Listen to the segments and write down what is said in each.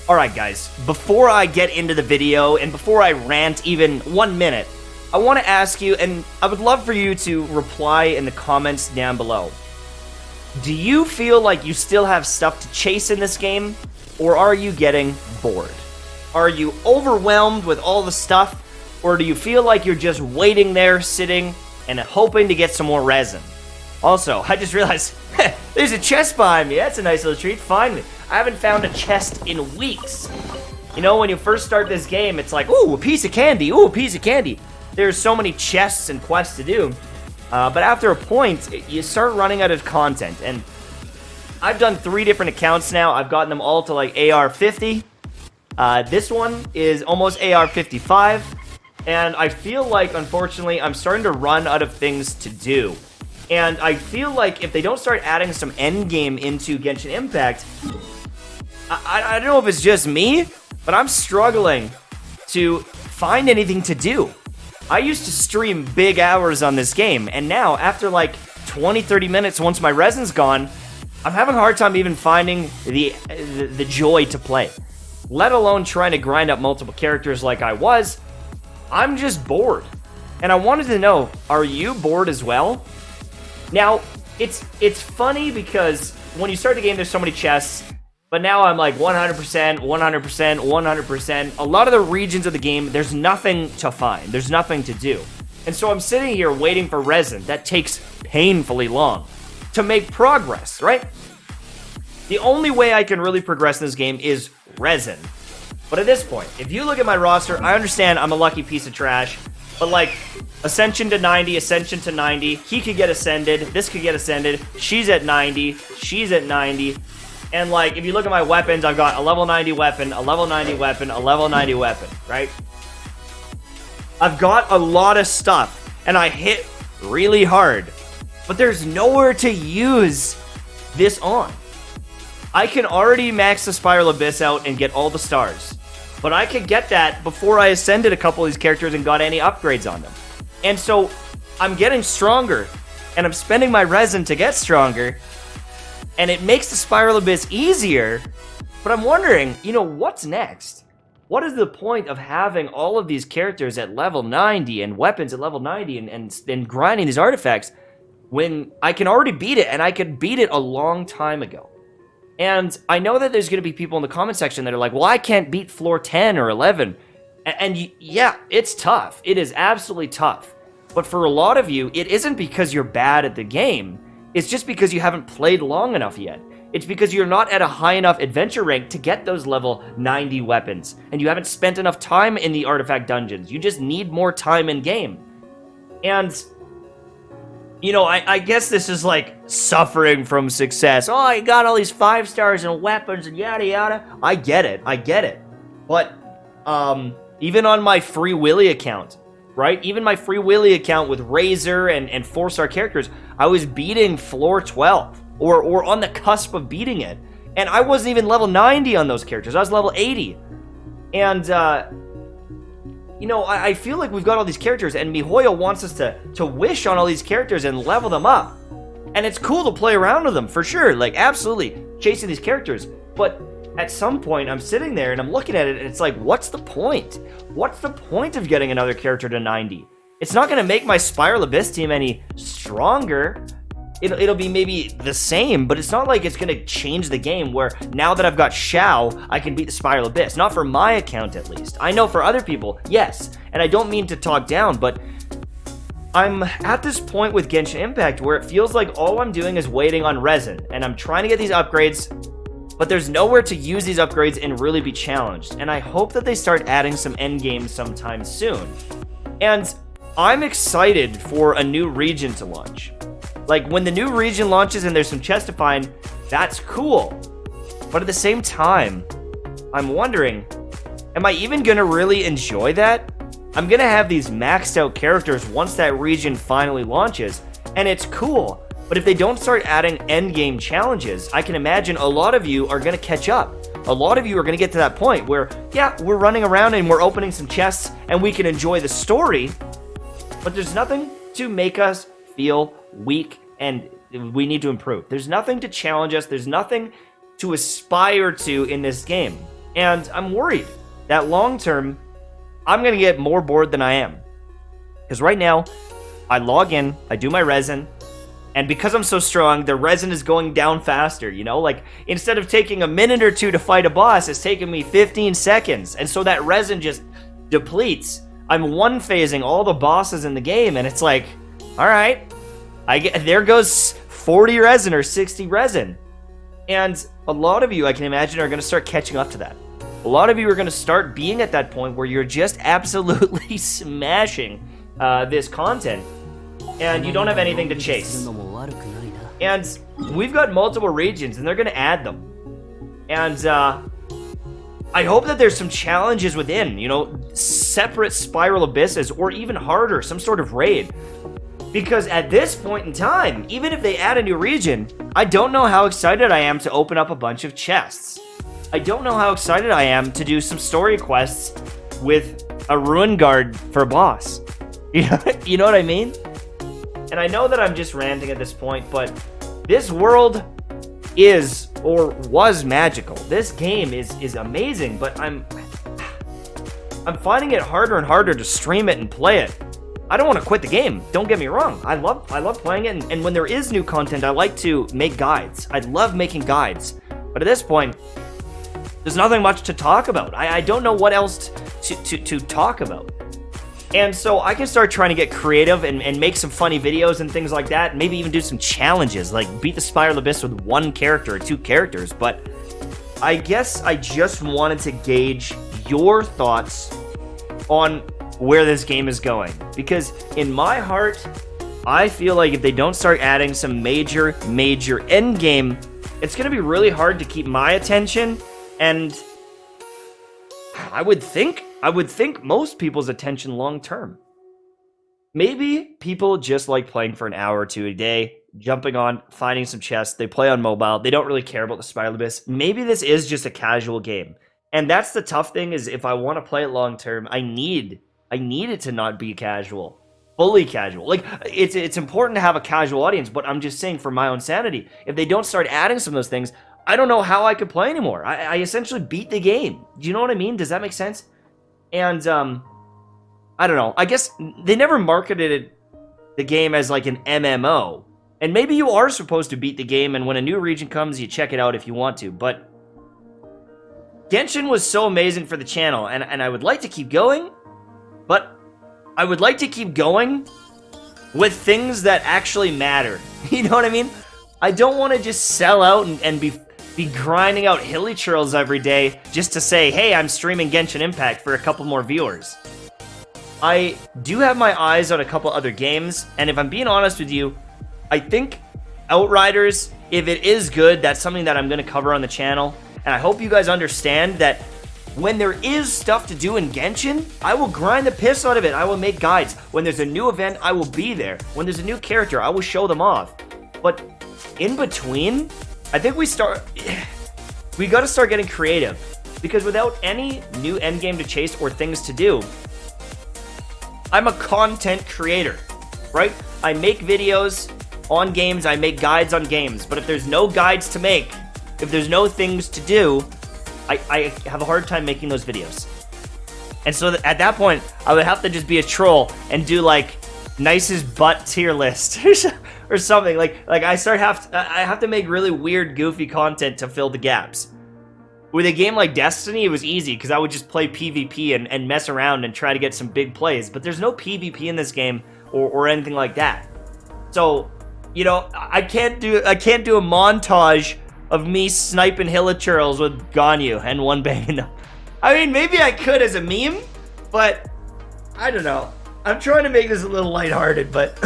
Alright guys, before I get into the video and before I rant even 1 minute, I want to ask you, and I would love for you to reply in the comments down below. Do you feel like you still have stuff to chase in this game, or are you getting bored? Are you overwhelmed with all the stuff, or do you feel like you're just waiting there, sitting, and hoping to get some more resin? Also, I just realized, there's a chest behind me. That's a nice little treat. Finally. I haven't found a chest in weeks. You know, when you first start this game, it's like, ooh, a piece of candy. Ooh, a piece of candy. There's so many chests and quests to do. But after a point, you start running out of content. And I've done 3 different accounts now. I've gotten them all to like AR 50. This one is almost AR 55. And I feel like, unfortunately, I'm starting to run out of things to do. And I feel like if they don't start adding some endgame into Genshin Impact, I don't know if it's just me, but I'm struggling to find anything to do. I used to stream big hours on this game, and now, after like 20-30 minutes, once my resin's gone, I'm having a hard time even finding the joy to play. Let alone trying to grind up multiple characters like I was. I'm just bored. And I wanted to know, are you bored as well? Now, it's funny because when you start the game, there's so many chests, but now I'm like 100%, 100%, 100%. A lot of the regions of the game, there's nothing to find. There's nothing to do. And so I'm sitting here waiting for resin. That takes painfully long to make progress, right? The only way I can really progress in this game is resin. But at this point, if you look at my roster, I understand I'm a lucky piece of trash, but like, Ascension to 90, Ascension to 90, he could get Ascended, this could get Ascended, she's at 90, she's at 90, and like, if you look at my weapons, I've got a level 90 weapon, a level 90 weapon, a level 90 weapon, right? I've got a lot of stuff, and I hit really hard, but there's nowhere to use this on. I can already max the Spiral Abyss out and get all the stars, but I could get that before I ascended a couple of these characters and got any upgrades on them. And so, I'm getting stronger, and I'm spending my resin to get stronger, and it makes the Spiral Abyss easier, but I'm wondering, you know, what's next? What is the point of having all of these characters at level 90 and weapons at level 90 and grinding these artifacts when I can already beat it, and I could beat it a long time ago? And I know that there's going to be people in the comment section that are like, well, I can't beat floor 10 or 11. And yeah, it's tough. It is absolutely tough. But for a lot of you, it isn't because you're bad at the game. It's just because you haven't played long enough yet. It's because you're not at a high enough adventure rank to get those level 90 weapons. And you haven't spent enough time in the artifact dungeons. You just need more time in game. And, you know, I guess this is like suffering from success. Oh, I got all these 5 stars and weapons and yada yada. I get it. But, even on my Free Willy account, right? Even my Free Willy account with Razor and 4-star characters, I was beating floor 12, or on the cusp of beating it. And I wasn't even level 90 on those characters. I was level 80. And, you know, I feel like we've got all these characters, and MiHoYo wants us to wish on all these characters and level them up. And it's cool to play around with them, for sure. Like, absolutely, chasing these characters. But at some point, I'm sitting there, and I'm looking at it, and it's like, what's the point? What's the point of getting another character to 90? It's not going to make my Spiral Abyss team any stronger. It'll be maybe the same, but it's not like it's going to change the game where now that I've got Xiao, I can beat the Spiral Abyss. Not for my account, at least. I know for other people, yes. And I don't mean to talk down, but I'm at this point with Genshin Impact where it feels like all I'm doing is waiting on resin, and I'm trying to get these upgrades, but there's nowhere to use these upgrades and really be challenged. And I hope that they start adding some endgames sometime soon. And I'm excited for a new region to launch. Like, when the new region launches and there's some chests to find, that's cool. But at the same time, I'm wondering, am I even gonna really enjoy that? I'm gonna have these maxed out characters once that region finally launches, and it's cool. But if they don't start adding endgame challenges, I can imagine a lot of you are gonna catch up. A lot of you are gonna get to that point where, yeah, we're running around and we're opening some chests and we can enjoy the story, but there's nothing to make us feel weak and we need to improve. There's nothing to challenge us. There's nothing to aspire to in this game. And I'm worried that long term, I'm going to get more bored than I am. Because right now, I log in, I do my resin, and because I'm so strong, the resin is going down faster, you know? Like, instead of taking a minute or two to fight a boss, it's taking me 15 seconds. And so that resin just depletes. I'm one-phasing all the bosses in the game, and it's like, all right, there goes 40 resin or 60 resin. And a lot of you, I can imagine, are going to start catching up to that. A lot of you are going to start being at that point where you're just absolutely smashing this content, and you don't have anything to chase. And we've got multiple regions, and they're going to add them. And I hope that there's some challenges within, you know, separate spiral abysses, or even harder, some sort of raid. Because at this point in time, even if they add a new region, I don't know how excited I am to open up a bunch of chests. I don't know how excited I am to do some story quests with a ruin guard for a boss. You know what I mean? And I know that I'm just ranting at this point, but this world is, or was, magical. This game is amazing, but I'm finding it harder and harder to stream it and play it. I don't want to quit the game, don't get me wrong. I love playing it, and when there is new content, I like to make guides. I love making guides. But at this point, there's nothing much to talk about. I don't know what else to talk about. And so I can start trying to get creative and make some funny videos and things like that. Maybe even do some challenges, like beat the Spiral Abyss with one character or two characters. But I guess I just wanted to gauge your thoughts on where this game is going. Because in my heart, I feel like if they don't start adding some major end game, it's going to be really hard to keep my attention. And I would think most people's attention long term. Maybe people just like playing for an hour or two a day, jumping on, finding some chests. They play on mobile. They don't really care about the Spiral Abyss. Maybe this is just a casual game. And that's the tough thing, is if I want to play it long term, I need it to not be casual. Fully casual. Like, it's important to have a casual audience, but I'm just saying, for my own sanity, if they don't start adding some of those things, I don't know how I could play anymore. I essentially beat the game. Do you know what I mean? Does that make sense? And, I don't know. I guess they never marketed the game as like an MMO. And maybe you are supposed to beat the game, and when a new region comes, you check it out if you want to. But Genshin was so amazing for the channel, and I would like to keep going, but I would like to keep going with things that actually matter. You know what I mean? I don't want to just sell out and be grinding out hilly churls every day just to say, hey, I'm streaming Genshin Impact for a couple more viewers. I do have my eyes on a couple other games, and if I'm being honest with you, I think Outriders, if it is good, that's something that I'm going to cover on the channel. And I hope you guys understand that when there is stuff to do in Genshin, I will grind the piss out of it. I will make guides. When there's a new event, I will be there. When there's a new character, I will show them off. But in between, I think we got to start getting creative. Because without any new endgame to chase or things to do, I'm a content creator, right? I make videos on games, I make guides on games. But if there's no guides to make, if there's no things to do, I have a hard time making those videos. And so at that point, I would have to just be a troll and do like nicest butt tier list or something. Like I have to make really weird, goofy content to fill the gaps. With a game like Destiny, it was easy because I would just play PvP and mess around and try to get some big plays. But there's no PvP in this game or anything like that. So, you know, I can't do a montage of me sniping Hilichurls with Ganyu and one banging up. I mean, maybe I could as a meme, but I don't know. I'm trying to make this a little lighthearted, but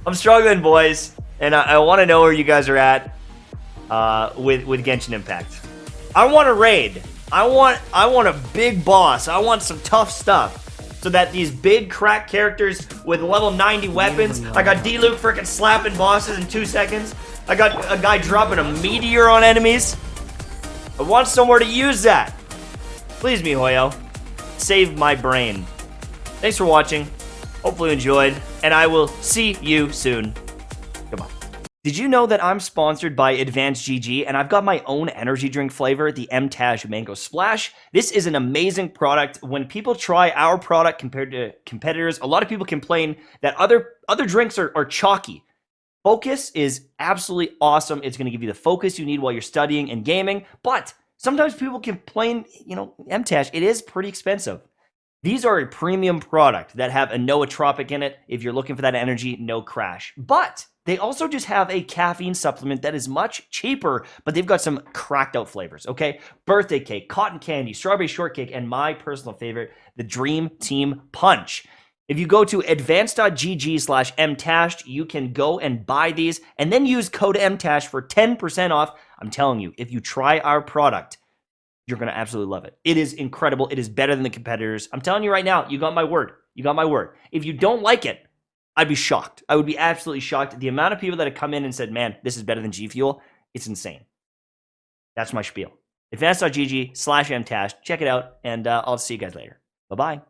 I'm struggling, boys, and I want to know where you guys are at with Genshin Impact. I want a raid. I want a big boss. I want some tough stuff. So that these big crack characters with level 90 weapons, I got D-Luke freaking slapping bosses in 2 seconds. I got a guy dropping a meteor on enemies. I want somewhere to use that. Please, MiHoYo, save my brain. Thanks for watching. Hopefully you enjoyed, and I will see you soon. Goodbye. Did you know that I'm sponsored by Advanced GG and I've got my own energy drink flavor, the MTash Mango Splash? This is an amazing product. When people try our product compared to competitors, a lot of people complain that other drinks are chalky. Focus is absolutely awesome. It's going to give you the focus you need while you're studying and gaming, but sometimes people complain, MTash, it is pretty expensive. These are a premium product that have a nootropic in it. If you're looking for that energy, no crash. But they also just have a caffeine supplement that is much cheaper, but they've got some cracked out flavors, okay? Birthday cake, cotton candy, strawberry shortcake, and my personal favorite, the Dream Team Punch. If you go to advanced.gg/mtashed, you can go and buy these and then use code MTASH for 10% off. I'm telling you, if you try our product, you're going to absolutely love it. It is incredible. It is better than the competitors. I'm telling you right now, you got my word. You got my word. If you don't like it, I'd be shocked. I would be absolutely shocked. The amount of people that have come in and said, man, this is better than G Fuel, it's insane. That's my spiel. Advanced.gg/mtash. Check it out, and I'll see you guys later. Bye-bye.